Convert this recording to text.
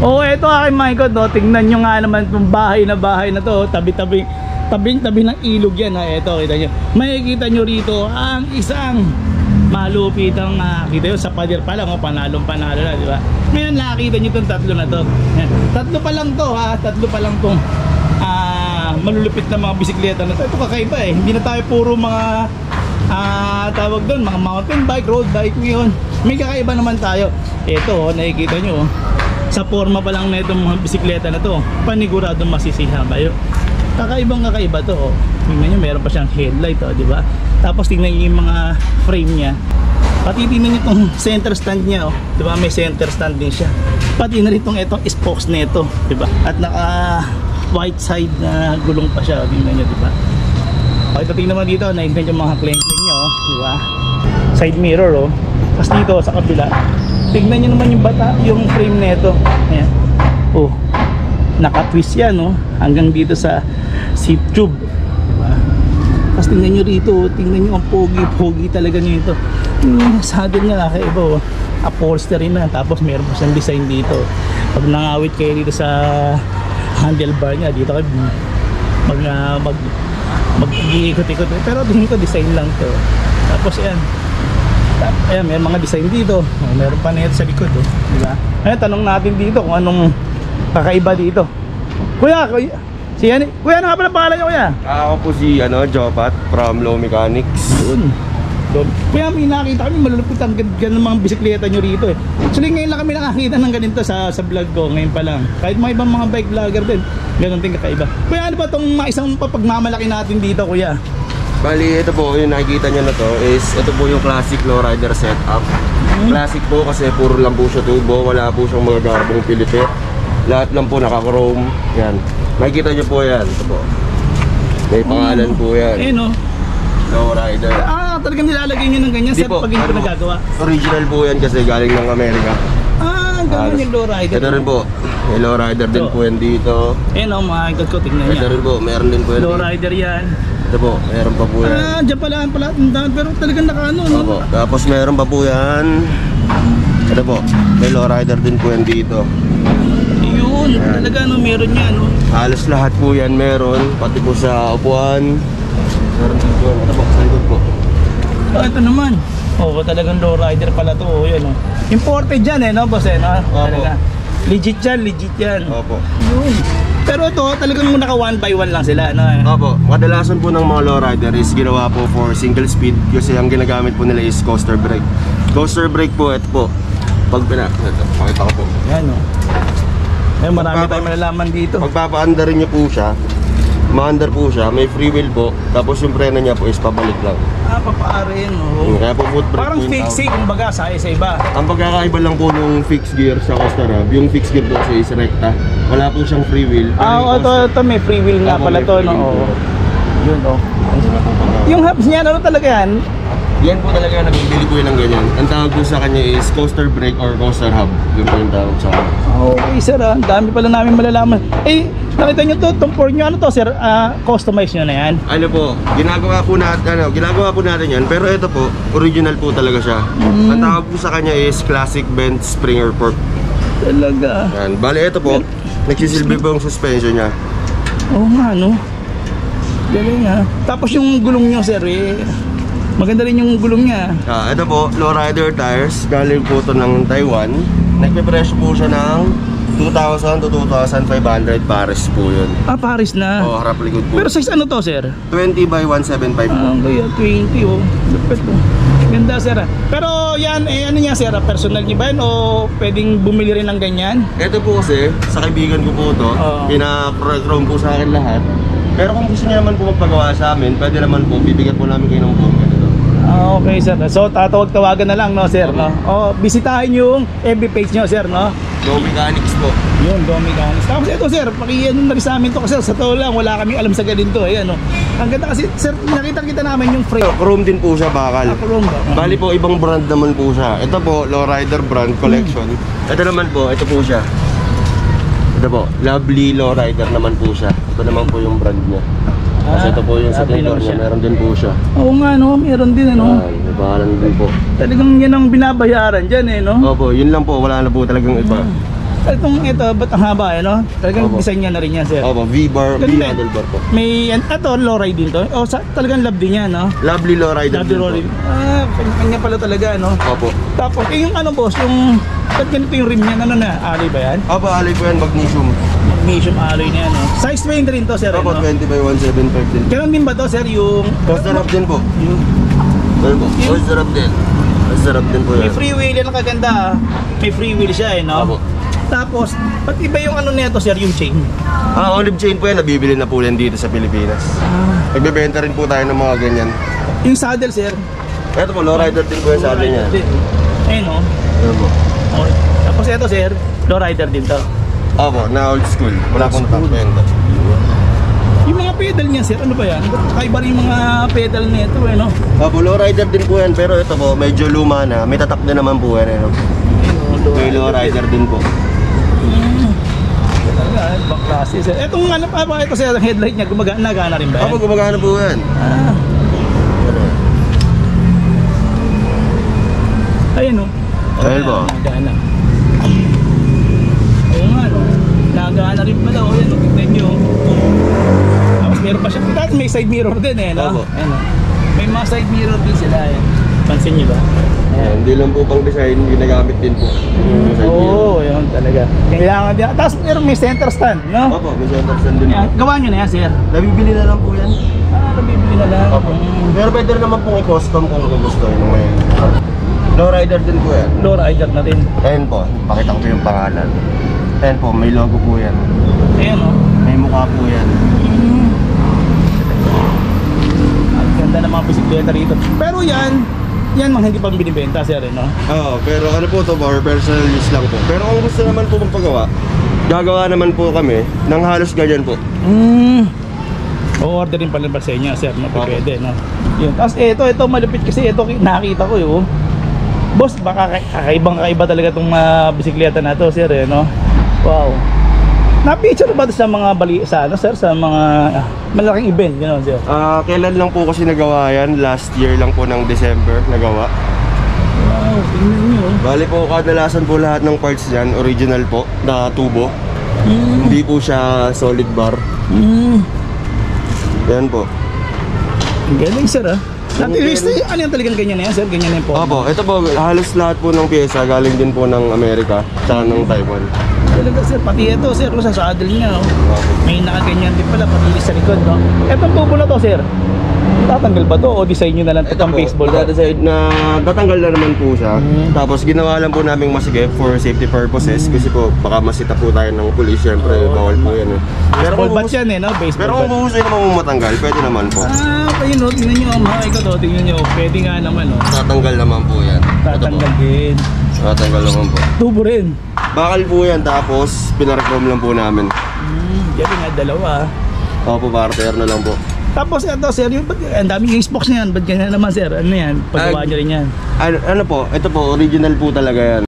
Oh, eto aking Michael, no? Tingnan nyo nga naman itong bahay na to. Tabi-tabi ng ilog yan. Eto, kita nyo. Makikita nyo rito ang isang malupitang kita yun sa pader pa lang. Panalo na, di ba? Ngayon nakakita nyo itong tatlo na to. Tatlo pa lang to, ha? Tatlo pa lang tong malulupit na mga bisikleta na to. Ito kakaiba eh. Hindi na tayo puro mga tawag doon, mga mountain bike, road bike ngayon. May kakaiba naman tayo. Ito, nakikita nyo, sa forma pa lang na itong mga bisikleta na to, paniguradong masisihan kayo. Kakaiba to. Tingnan nyo, meron pa siyang headlight, di ba? Tapos tingnan nyo yung mga frame nya. Pati tingnan nyo itong center stand nya, di ba? May center stand din siya. Pati na rin itong spokes nito, di ba? At naka white side na gulong pa siya, tingnan nyo, di ba? Ito tingnan mo dito, nakikita yung mga clank-clank nya, di ba? Side mirror, Tapos dito sa kabila, tingnan nyo naman yung bata, yung frame nito. Ayan. Naka-twist yan, hanggang dito sa seat tube, diba? Tapos tingnan nyo rito, tingnan nyo ang pogi talaga nito. Saddle niya kakaiba, upholstery na. Tapos meron pa siyang design dito. Pag nangawit kayo dito sa handlebar niya, dito kayo mag-iikot-ikot. Pero tingin ko design lang to. Tapos ayan, may mga design dito. Meron pa na ito sa likod, diba? Ayan, tanong natin dito kung anong kakaiba dito. Kuya, kuya, ano nga pala pangalan nyo, kuya? Ako po si Jopat from Low Mechanics. Yun. Kuya, may nakita kami malulupit ang ganda ng mga bisikleta nyo rito eh. Actually ngayon lang kami nakakita ng ganito sa vlog ko, ngayon pa lang. Kahit mga ibang mga bike vlogger din, ganun din kakaiba. Kuya, ano ba itong isang papagmamalaki natin dito, kuya? Bali, ito po, yung nakikita nyo na to is, ito po yung classic lowrider setup. Classic po kasi puro lang po siya tubo, wala po siyang mga garbong pilipit. Lahat lang po naka-chrome. Yan. Makikita nyo po yan. Ito po. May pangalan po yan. Lowrider. Talagang nilalagay nyo ng ganyan, sir, pag hindi ko nagagawa. Original po yan kasi galing ng Amerika. Ganun yung lowrider. Ito rin po. May lowrider din po yan dito. Mga idol ko, tingnan niya. Ito rin po, meron din po yan. Lowrider yan. Ito po, meron pa po yan. Diyan pala pero talagang nakaano, no? Opo. Tapos meron pa po yan. Ito po, may lowrider din po yan dito. Yun, talaga meron yan, Halos lahat po yan meron, pati po sa upuan. Meron din po yan. Ito po, sa likod po. Ito naman. Talagang lowrider pala to, yan, Imported yan, boss, Talaga. Legit yan. Opo. Yun. Pero ito, talagang naka 1x1 lang sila, Opo. Kadalasan po ng mga lowrider is ginawa po for single speed kasi ang ginagamit po nila is coaster brake. Coaster brake po, ito po. Pag pakita ko po. Yan, marami tayong malalaman dito. Pagpapaandarin nyo po siya, maandar po siya, may free wheel po. Tapos yung preno niya po is pabalik lang. Papaarin, Kaya po foot brake parang fixing, kumbaga, sa iba. Ang pagkakaiba lang po nung fixed gear sa coaster hub, yung fixed gear po kasi is rekta. Wala po siyang free wheel. Ito may free wheel nga pala to, Yun, Yung hubs niya, talaga yan? Yan po talaga, nagbibili po yun ng ganyan. Ang tawag po sa kanya is coaster brake or coaster hub. Yun po yung tawag sa kanya. Okay, sir, ang dami pala namin malalaman. Nakita nyo to, itong for nyo, sir? Customize nyo na yan? Ano po, ginagawa po natin yan. Pero ito po, original po talaga siya. Ang tawag po sa kanya is classic bent Springer fork. Talaga? Yan, bali ito po, nagsisilbi po yung suspension niya. Oo nga, galing, Tapos yung gulong nyo, sir, maganda rin yung gulong niya. Ito po, lowrider tires. Galing po ito ng Taiwan. Nagpe-presyo po siya ng 2,000 to 2,500 pares po yun. Pares na? Harap likod po. Pero size ano to, sir? 20 by 175 po. Kaya 20, Lupit, Ganda, sir. Pero yan, ano niya, sir? Personal niyo ba yan o pwedeng bumili rin ng ganyan? Ito po kasi, sa kaibigan ko po ito, pina-chrome po sa akin lahat. Pero kung gusto niya naman po magpagawa sa amin, pwede naman po, bibigyan po namin kayo ng phone ganito. Okay, sir. So, tatawag-tawagan na lang, sir, bisitahin yung FB page nyo, sir, Low Mechanics po. Yun, Low Mechanics. Tapos ito, sir, pakiano na rin sa amin to kasi sa totoo lang, wala kaming alam sa ganito, Ang ganda kasi, sir, nakita namin yung frame. Chrome din po siya, bakal. Chrome ba? Bali po, ibang brand naman po siya. Ito po, lowrider brand collection. Ito naman po, ito po siya. Ito po, Lovely Lowrider naman po siya. Ito naman po yung brand niya. Kasi ito po yung sa tintor niya, meron din po siya. Oo nga, meron din, May pangalan din po. Talagang yan ang binabayaran dyan, Opo, yun lang po, wala na po talagang iba. Ito, ba't ang haba, ano? Talagang Opo. design niya na rin yan, sir. Opo, V-bar, Ganda. V-handlebar po. May, ito, low ride din to. O, talagang love din yan, no? Lovely lowrider Lovely din low po. ride. Ah, kanya pala talaga, no? Opo. Tapos, yung ano, boss, yung, ba't ganito yung rim niya, ano na, alloy ba yan? Opo, alay po yan, magnesium. Magnesium alloy na yan, no? Size 20 rin to, sir, Opo, no? 20 by 175 din. Ganun din ba to, sir, yung... Masarap din po. yung Ano po? Masarap din. Masarap din po may yan. free wheel yan, ang kaganda, ah. May free wheel siya, eh, no? Opo. Tapos, ba't iba yung ano nito, sir, yung chain? Olive chain po yan, nabibili na po yan dito sa Pilipinas. Nagbebenta rin po tayo ng mga ganyan. Yung saddle, sir. Ito po, lowrider din po yan sa atin yan. Ayun, no? Ano po? Okay. Tapos ito, sir, lowrider din to. Opo, na old school. Wala pong Old school. takwento. Yung mga pedal niya, sir, ano ba yan? Kakaiba rin yung mga pedal nito, eh, no? Opo, lowrider din po yan, pero ito po, medyo luma na. May tatak din naman po yan. May lowrider din po. Talaga, ibang klase, sir. Etong ano pa ba ito, sir, ang headlight niya, gumagana rin ba yan? Opo, gumagana po yan. Ah, ayun, no? Ayun po. Nagana. Oo nga, no? Nagana rin pala, o yan, no? Tignan nyo. Tapos meron pa siya. Dahil may side mirror din, eh, no? Opo. Ayun, no? May mga side mirror din sila, eh. Pansin nyo ba? Ayan, hindi lang po pang design, ginagamit din po. Yung side mirror. Oo, yun talaga. Kailangan din. Tapos meron may center stand, no? Opo, may center stand din po. Yan, gawa nyo na yan, sir. Nabibili na lang po yan. Ah, nabibili na lang. Opo. Pero pwede rin naman pong i-custom kung gusto nyo. May lowrider din po yan. Low rider na rin. Ayan po, pakita ko po yung pangalan. Ayan po, may logo po yan. Ayan, no? May mukha po yan. Ang ganda ng mga bisikleta rito. Pero yan mga hindi pa binibenta, sir, eh, no? Oo, pero ano po to, for personal use lang po. Pero kung gusto naman po magpagawa, gagawa naman po kami ng halos ganyan po. O-order rin pala ba sa inyo, sir, no? Pwede, no? Yun. Tapos ito malupit kasi ito nakita ko, yun. Boss, baka kakaiba talaga itong bisikleta na to, sir, eh, no? Wow. Na-picture ba ito sa mga ano, sir, sa mga malaking event, gano'n, sir? Kailan lang po kasi nagawa yan? Last year lang po ng December nagawa. Wow, tingnan nyo. Bali po, kadalasan po lahat ng parts niyan, original po, na tubo. Hindi po siya solid bar. Yan po. Ang galing, sir, ah. Ano yung talagang ganyan na yan, sir? Ganyan na yung po. Opo, ito po, halos lahat po ng pyesa galing din po ng Amerika, tsaka ng Taiwan. Talaga, sir, pati ito, sir, sa saddle niya, no? Opo. May nakaganyan din pala, pati sa likod, no? Etong tubo na to, sir, tatanggal ba to o design nyo na lang ito pang baseball? Decide na tatanggal na naman po siya. Tapos ginawa lang po namin masigip for safety purposes kasi po baka masita po tayo ng pulis, syempre bawal po yan eh. Baseball bat yan, eh, no? Baseball Pero kung bat. gusto naman mo matanggal, pwede naman po. Ayun, no? Tingnan nyo, mga ikaw to, tingnan nyo. Pwede nga naman, no? Tatanggal naman po yan. Tatanggal din. Tatanggal naman po. Tubo rin. Bakal po yan, tapos pinarchrome lang po namin. Yan nga, dalawa. Opo, barter na lang po. Tapos ito, sir, yung, ang daming Xbox na yan. Ba't ganyan naman, sir? Ano yan? Paggawa nyo rin yan. Ano po, ito po, original po talaga yan.